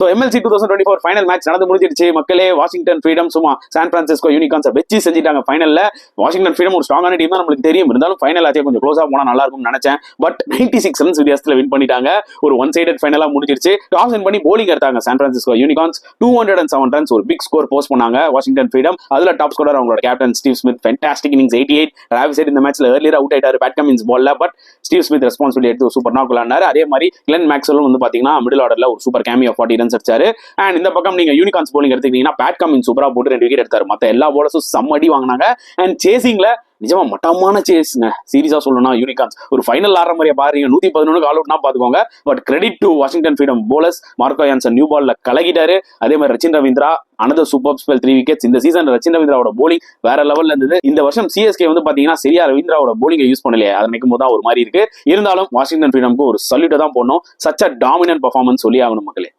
So MLC 2024 final match நடந்து முடிஞ்சிருச்சு மக்களே. வாஷிங்டன் ஃப்ரீடம் சும்மா சான் பிரான்சிஸ்கோ யூனிகார்ன்ஸை வச்சு செஞ்சுட்டாங்க ஃபைனல்ல. வாஷிங்டன் ஃப்ரீடம் ஒரு ஸ்ட்ராங்கான டீம் தான் நம்மளுக்கு தெரியும், இருந்தாலும் ஃபைனல் ஆச்சே கொஞ்சம் க்ளோஸாக போனால் நல்லா இருக்கும்னு நினைச்சேன். பட் 96 ரன்ஸ் வித்தியாசத்தில் வின் பண்ணிட்டாங்க. ஒரு ஒன் சைடட் ஃபைனலாக முடிஞ்சிருச்சு. டாஸ் வின் பண்ணி போலிங் எடுத்தாங்க சான் பிரான்சிஸ்கோ யூனிகார்ன்ஸ். 207 ரன்ஸ் ஒரு பிக் ஸ்கோர் போஸ்ட் பண்ணாங்க வாஷிங்டன் ஃப்ரீடம். அதுல டாப் ஸ்கோரர் அவங்களோட captain Steve Smith, fantastic innings 88. Travis Head இந்த மேட்ச்ல ஏர்லியர் அவுட் ஆயிட்டாரு பேட் கமின்ஸ் பால்ல. பட் ஸ்டீவ் ஸ்மித் ரெஸ்பான்சிபிலிட்டி எடுத்து சூப்பர் நாக் விளையாண்டாரு. அதே மாதிரி கிளென் மேக்ஸ்வெலும் வந்து பாத்தீங்கன்னா மிடில் ஆர்டர்ல ஒரு சூப்பர் கேமியோ 40 ரன்ஸ் அடிச்சாரு. அண்ட் இந்த பக்கம் நீங்க யூனிகார்ன்ஸ் போலிங் எடுத்துக்கிட்டீங்கன்னா பேட் கமின்ஸ் சூப்பரா போட்டு 2 விக்கெட் எடுத்தாரு. மத்த எல்லா போலர்ஸும் செம்ம அடி வாங்கினாங்க. அண்ட் சேசிங்ல நிஜமா மட்டமான சேஸ்ங்க. சீரியஸா சொல்லணும்னா யூனிகார்ன்ஸ் ஒரு ஃபைனல் ஆடுற மாதிரியே பாருங்க. 111 ஆல் அவுட்னா பாத்துக்கோங்க. But credit to Washington freedom bowlers. Marco Jansen new பால்ல கலகிட்டாரு. அதே மாதிரி Rachin Ravindra another superb spell 3 wickets. இந்த சீசன் ரச்சின் ரவீந்திராவோட போலிங் வேற லெவல்ல இருந்தது. இந்த வருஷம் CSK வந்து பாத்தீங்கன்னா சரியா ரவீந்திராவோட போலிங்கை யூஸ் பண்ணலையே, அதை நினைக்கும் போது தான் ஒரு மாதிரி இருக்கு. இருந்தாலும் வாஷிங்டன் ஃப்ரீடம்க்கு ஒரு சல்யூட்டை தான் போடணும். சச் அ டாமினன்ட் பர்ஃபார்மன்ஸ் சொல்லி ஆகணும் மக்களே.